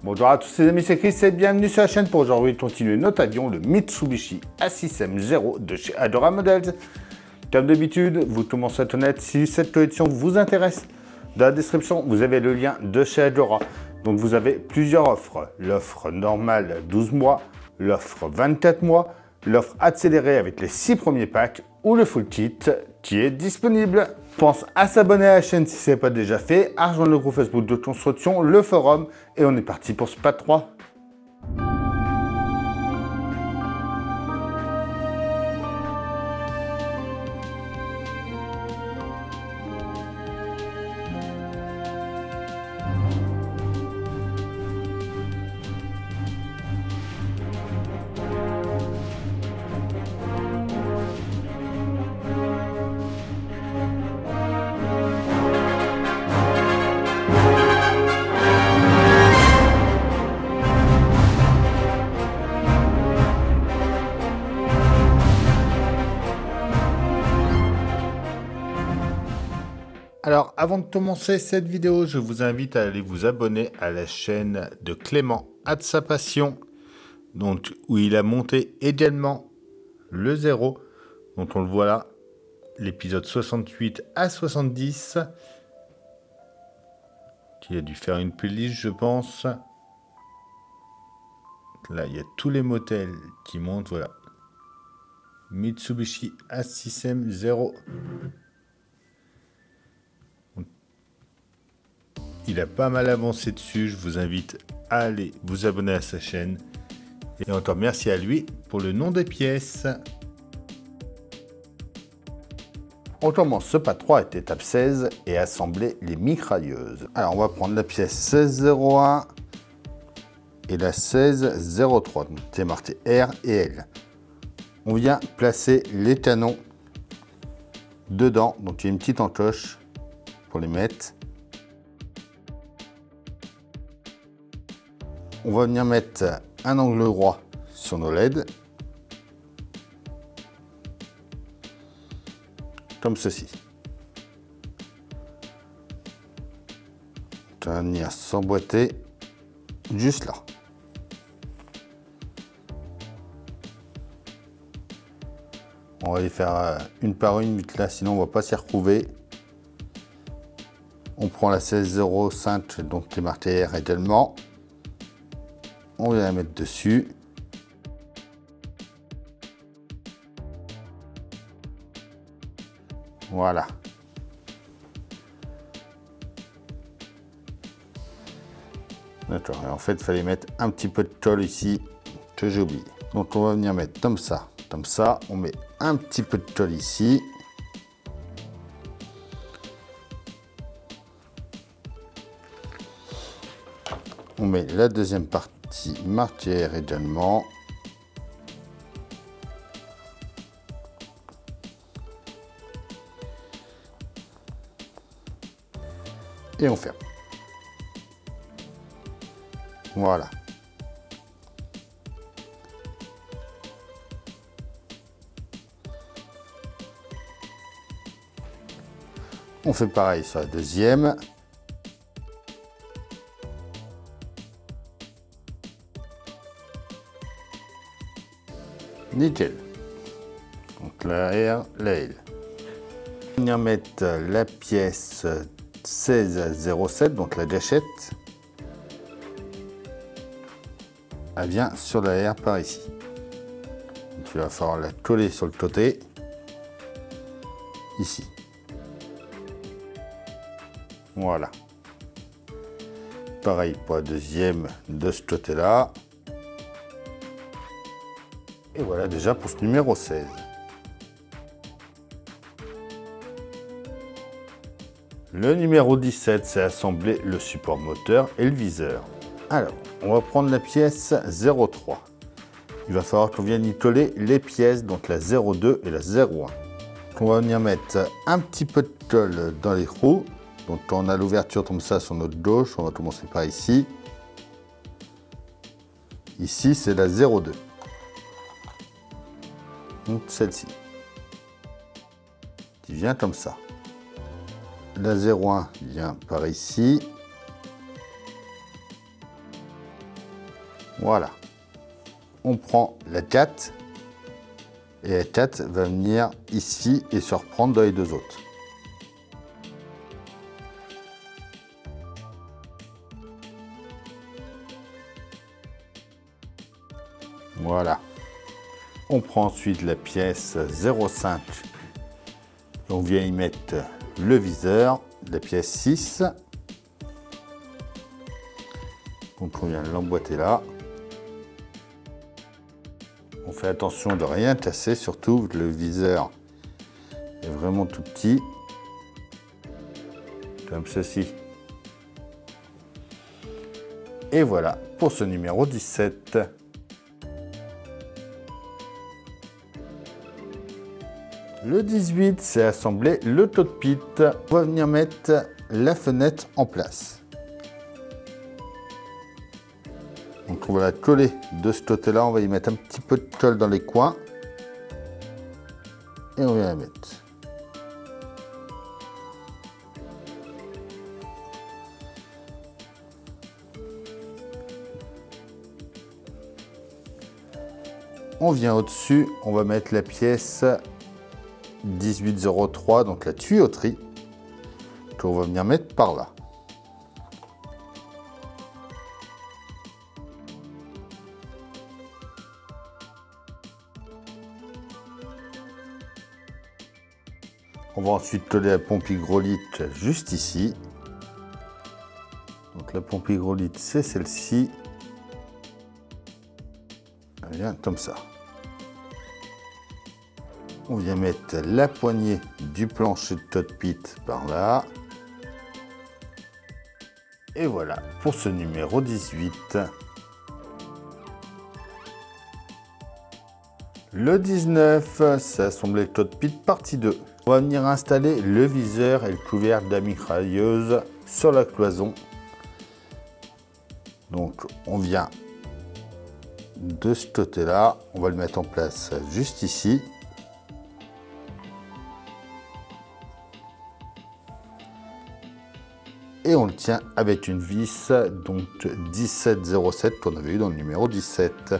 Bonjour à tous les amis, c'est Chris et bienvenue sur la chaîne pour aujourd'hui continuer notre avion, le Mitsubishi A6M0 de chez Adora Models. Comme d'habitude, vous tout le monde soit honnête, si cette collection vous intéresse, dans la description, vous avez le lien de chez Adora. Donc vous avez plusieurs offres. L'offre normale 12 mois, l'offre 24 mois, l'offre accélérée avec les 6 premiers packs ou le full kit qui est disponible. Pense à s'abonner à la chaîne si ce n'est pas déjà fait, à rejoindre le groupe Facebook de construction, le forum, et on est parti pour ce pas 3. Alors, avant de commencer cette vidéo, je vous invite à aller vous abonner à la chaîne de Clément Ad Sa Passion, donc, où il a monté également le 0, dont on le voit là, l'épisode 68 à 70. Il a dû faire une playlist, je pense. Là, il y a tous les modèles qui montent, voilà. Mitsubishi A6M0. Il a pas mal avancé dessus, je vous invite à aller vous abonner à sa chaîne. Et encore merci à lui pour le nom des pièces. On commence ce pas 3 avec l'étape 16 et assembler les mitrailleuses. Alors on va prendre la pièce 1601 et la 1603, donc c'est marqué R et L. On vient placer les canons dedans, donc il y a une petite encoche pour les mettre. On va venir mettre un angle droit sur nos LED, comme ceci. On va venir s'emboîter juste là. On va les faire une par une, vite là, sinon on ne va pas s'y retrouver. On prend la 1605, donc les marqué R également. On vient la mettre dessus. Voilà. D'accord. Et en fait, il fallait mettre un petit peu de colle ici que j'ai oublié. Donc, on va venir mettre comme ça. Comme ça, on met un petit peu de colle ici. On met la deuxième partie marquée également. Et on ferme. Voilà. On fait pareil sur la deuxième. Nickel. Donc la R, la L. On va venir mettre la pièce 1607, donc la gâchette. Elle vient sur la R par ici. Donc il va falloir la coller sur le côté. Ici. Voilà. Pareil pour la deuxième de ce côté-là. Et voilà déjà pour ce numéro 16. Le numéro 17, c'est assembler le support moteur et le viseur. Alors, on va prendre la pièce 03. Il va falloir qu'on vienne y coller les pièces, donc la 02 et la 01. On va venir mettre un petit peu de colle dans les trous. Donc quand on a l'ouverture comme ça sur notre gauche, on va commencer par ici. Ici, c'est la 02. Donc celle-ci. Qui vient comme ça. La 01 vient par ici. Voilà. On prend la 4 et la 4 va venir ici et se reprendre dans les deux autres. Voilà. On prend ensuite la pièce 0,5 et on vient y mettre le viseur, la pièce 6. Donc on vient l'emboîter là. On fait attention de rien casser, surtout le viseur est vraiment tout petit, comme ceci. Et voilà pour ce numéro 17. Le 18, c'est assembler le cockpit. On va venir mettre la fenêtre en place. Donc on va la coller de ce côté-là, on va y mettre un petit peu de colle dans les coins. Et on vient la mettre. On vient au-dessus, on va mettre la pièce 1803, donc la tuyauterie, qu'on va venir mettre par là. On va ensuite coller la pompe hydraulique juste ici. Donc la pompe hydraulique, c'est celle-ci. Elle vient comme ça. On vient mettre la poignée du plancher de cockpit par là. Et voilà pour ce numéro 18. Le 19, c'est assembler le cockpit partie 2. On va venir installer le viseur et le couvercle de la mitrailleuse sur la cloison. Donc on vient de ce côté-là, on va le mettre en place juste ici. Et on le tient avec une vis, donc 1707 qu'on avait eu dans le numéro 17.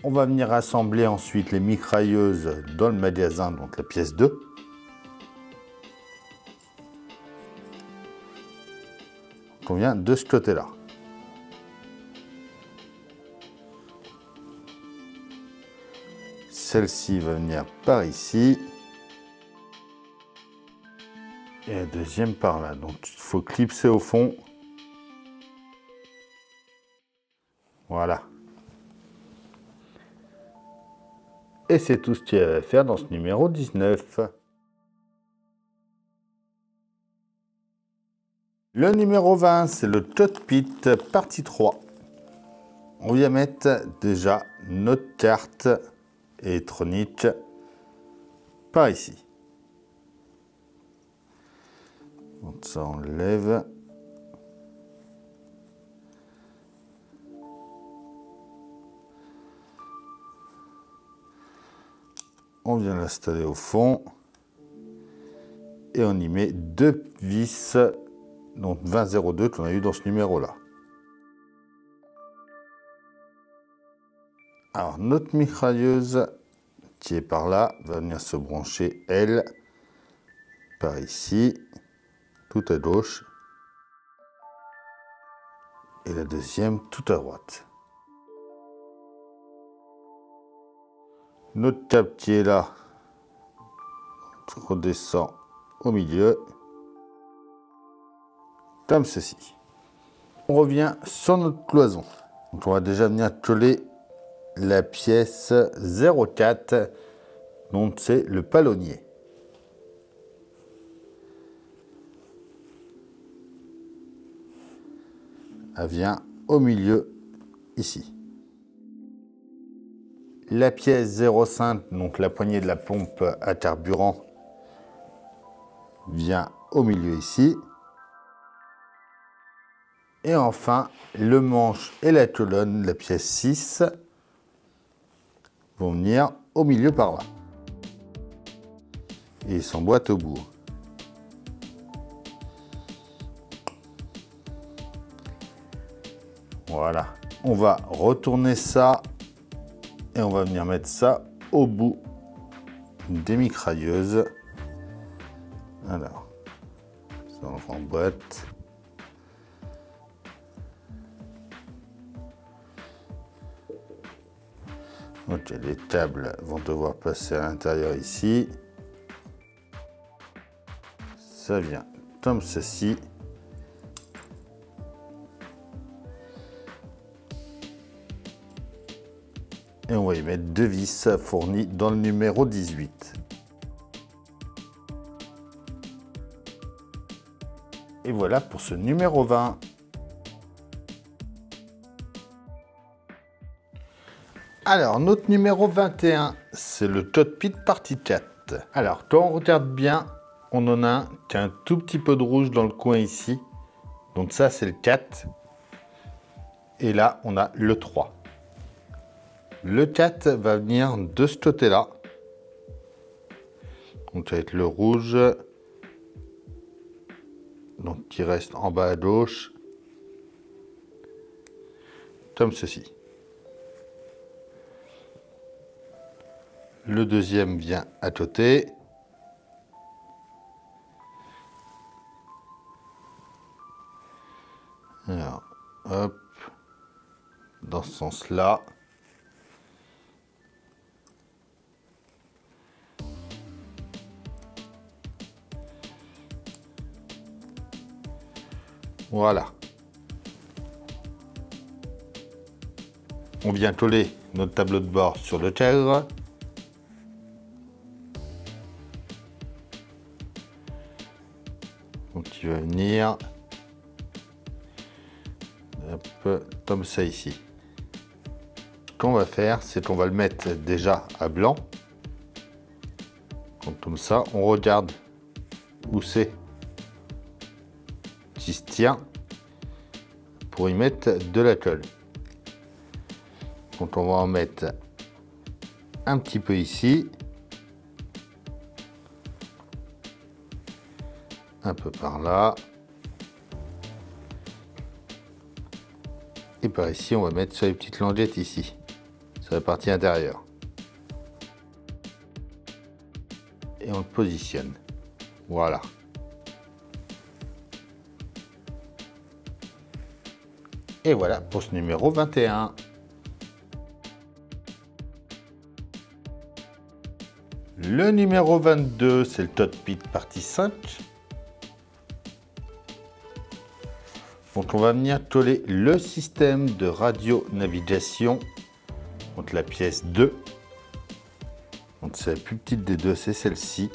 On va venir assembler ensuite les mitrailleuses dans le magasin, donc la pièce 2. On vient de ce côté-là. Celle-ci va venir par ici. Et la deuxième par là. Donc il faut clipser au fond. Voilà. Et c'est tout ce qu'il y a à faire dans ce numéro 19. Le numéro 20, c'est le cockpit partie 3. On vient mettre déjà notre carte électronique par ici. Donc ça enlève. On vient l'installer au fond et on y met deux vis, donc 2002 qu'on a eu dans ce numéro là. Alors notre mitrailleuse qui est par là va venir se brancher elle par ici, tout à gauche, et la deuxième tout à droite. Notre câble qui est là redescend au milieu, comme ceci. On revient sur notre cloison. Donc on va déjà venir coller la pièce 04, donc c'est le palonnier. Elle vient au milieu ici. La pièce 05, donc la poignée de la pompe à carburant, vient au milieu ici. Et enfin, le manche et la colonne, la pièce 6, vont venir au milieu par là. Et ils s'emboîtent au bout. Voilà. On va retourner ça et on va venir mettre ça au bout des mitrailleuses. Alors, ça on remboîte. Ok, les câbles vont devoir passer à l'intérieur ici. Ça vient comme ceci. Et on va y mettre 2 vis fournies dans le numéro 18. Et voilà pour ce numéro 20. Alors, notre numéro 21, c'est le Cockpit Party 4. Alors, quand on regarde bien, on en a un qui a un tout petit peu de rouge dans le coin ici. Donc ça, c'est le 4. Et là, on a le 3. Le 4 va venir de ce côté-là. Donc ça va être le rouge. Donc qui reste en bas à gauche. Comme ceci. Le deuxième vient à côté. Alors, hop. Dans ce sens-là. Voilà. On vient coller notre tableau de bord sur le cadre. Donc il va venir hop, comme ça ici. Ce qu'on va faire, c'est qu'on va le mettre déjà à blanc. Donc comme ça, on regarde où c'est qui se tient pour y mettre de la colle. Donc on va en mettre un petit peu ici, un peu par là, et par ici on va mettre sur les petites languettes ici, sur la partie intérieure, et on le positionne. Voilà. Et voilà pour ce numéro 21. Le numéro 22, c'est le Cockpit Party 5. Donc on va venir coller le système de radio-navigation, donc la pièce 2. Donc c'est la plus petite des deux, c'est celle-ci.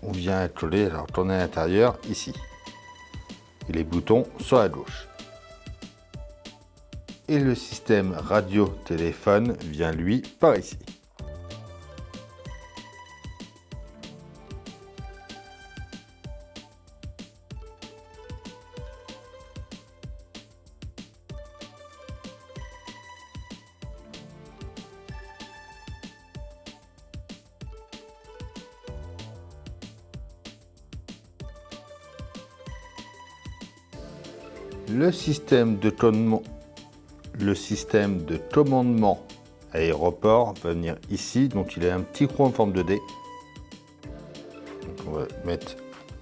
On vient coller, alors tourner à l'intérieur, ici. Et les boutons sur la gauche. Et le système radio-téléphone vient lui par ici. Le système de commandement aéroport va venir ici, donc il a un petit trou en forme de D. Donc on va mettre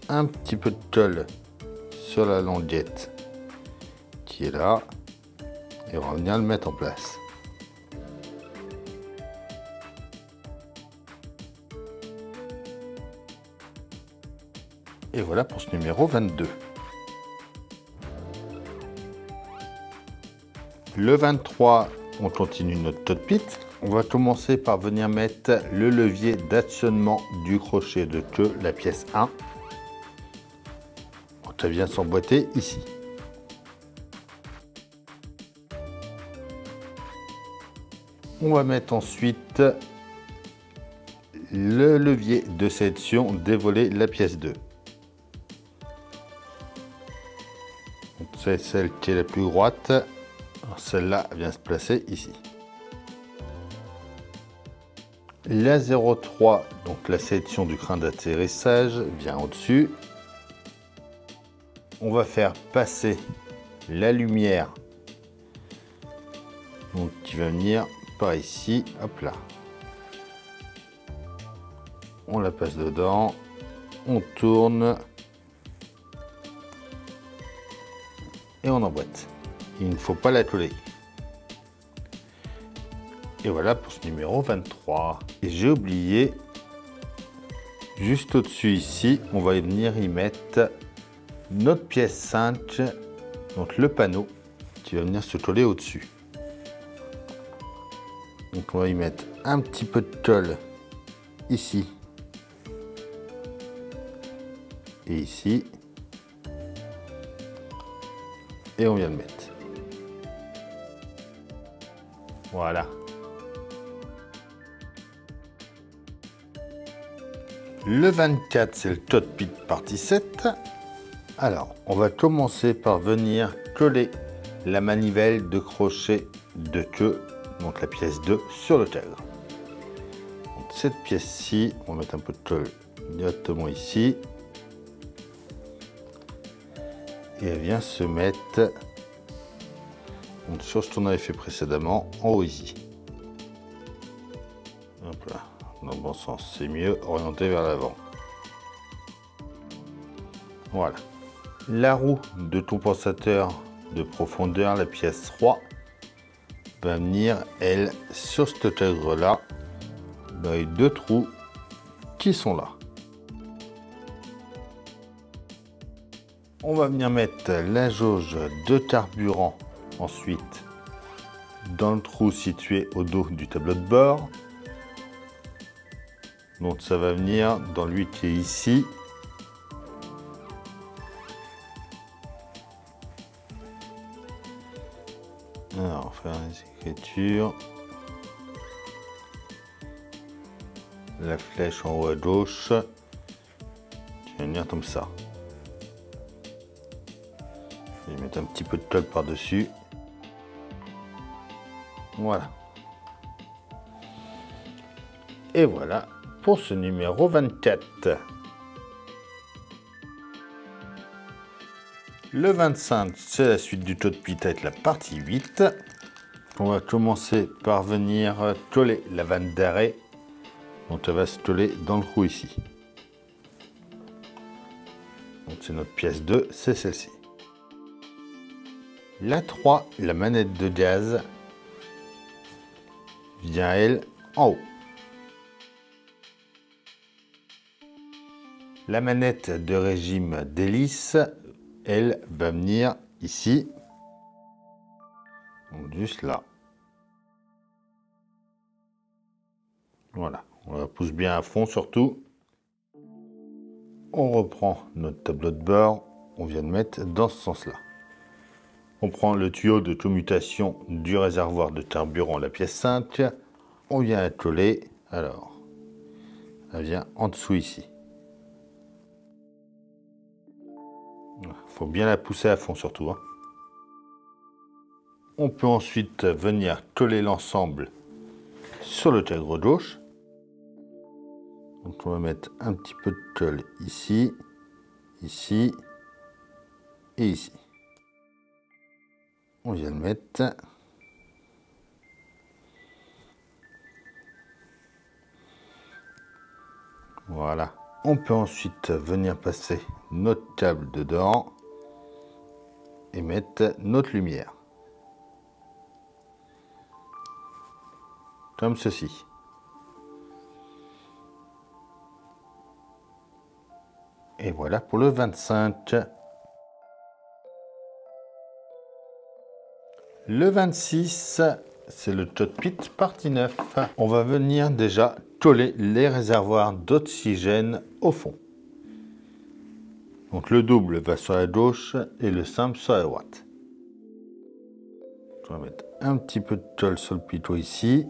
un petit peu de colle sur la languette qui est là et on va venir le mettre en place. Et voilà pour ce numéro 22. Le 23, on continue notre cockpit. On va commencer par venir mettre le levier d'actionnement du crochet de queue, la pièce 1. Ça vient s'emboîter ici. On va mettre ensuite le levier de sélection, dévoiler la pièce 2. C'est celle qui est la plus droite. Celle-là vient se placer ici. La 03, donc la sélection du train d'atterrissage, vient au-dessus. On va faire passer la lumière Donc qui va venir par ici, hop là. On la passe dedans, on tourne et on emboîte. Il ne faut pas la coller. Et voilà pour ce numéro 23. Et j'ai oublié, juste au-dessus ici, on va venir y mettre notre pièce 5, donc le panneau qui va venir se coller au-dessus. Donc on va y mettre un petit peu de colle ici et ici. Et on vient le mettre. Voilà. Le 24, c'est le Tote Pit partie 7. Alors, on va commencer par venir coller la manivelle de crochet de queue, donc la pièce 2, sur le cadre. Donc, cette pièce-ci, on va mettre un peu de colle directement ici. Et elle vient se mettre donc, sur ce qu'on avait fait précédemment, en haut ici. Hop là. Dans le bon sens, c'est mieux, orienté vers l'avant. Voilà. La roue de compensateur de profondeur, la pièce 3, va venir, elle, sur ce cadre-là, dans les deux trous qui sont là. On va venir mettre la jauge de carburant ensuite dans le trou situé au dos du tableau de bord. Donc ça va venir dans lui qui est ici. Alors, on va faire les écritures. La flèche en haut à gauche qui va venir comme ça. Je vais mettre un petit peu de colle par-dessus. Voilà. Et voilà pour ce numéro 24. Le 25, c'est la suite du Tote Pit avec la partie 8. On va commencer par venir coller la vanne d'arrêt. Donc elle va se coller dans le trou ici. Donc c'est notre pièce 2, c'est celle-ci. La 3, la manette de gaz, vient elle en haut. La manette de régime d'hélice, elle va venir ici, donc juste là. Voilà, on la pousse bien à fond surtout. On reprend notre tableau de bord, on vient de mettre dans ce sens-là. On prend le tuyau de commutation du réservoir de carburant, la pièce 5, on vient la coller, alors, elle vient en dessous ici. Il faut bien la pousser à fond surtout. Hein. On peut ensuite venir coller l'ensemble sur le cadre gauche. Donc on va mettre un petit peu de colle ici, ici et ici. On vient le mettre. Voilà. On peut ensuite venir passer notre câble dedans et mettre notre lumière. Comme ceci. Et voilà pour le 25. Le 26, c'est le Tote Pit partie 9. On va venir déjà coller les réservoirs d'oxygène au fond. Donc le double va sur la gauche et le simple sur la droite. On va mettre un petit peu de colle sur le pitot ici.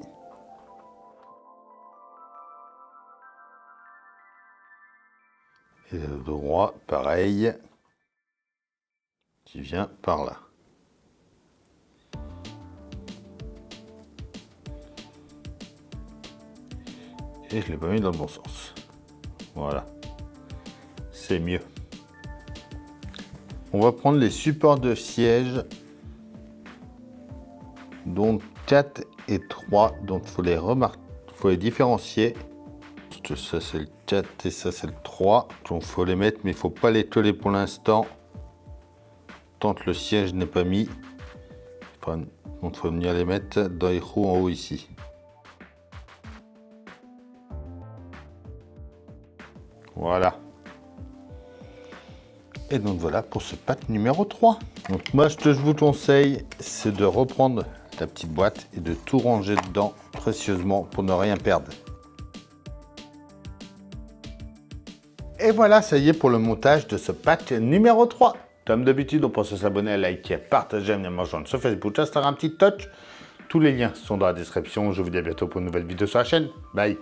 Et le droit, pareil, qui vient par là. Et je ne l'ai pas mis dans le bon sens. Voilà. C'est mieux. On va prendre les supports de siège Donc 4 et 3, donc faut les différencier. Ça c'est le 4 et ça c'est le 3. Donc faut les mettre, mais il faut pas les coller pour l'instant. Tant que le siège n'est pas mis. Donc il faut venir les mettre dans les trous en haut ici. Voilà. Et donc voilà pour ce pack numéro 3. Donc moi ce que je vous conseille, c'est de reprendre la petite boîte et de tout ranger dedans précieusement pour ne rien perdre. Et voilà, ça y est pour le montage de ce pack numéro 3. Comme d'habitude, on pense à s'abonner, à liker, à partager, à venir me rejoindre sur Facebook, Instagram, TikTok. Tous les liens sont dans la description. Je vous dis à bientôt pour une nouvelle vidéo sur la chaîne. Bye.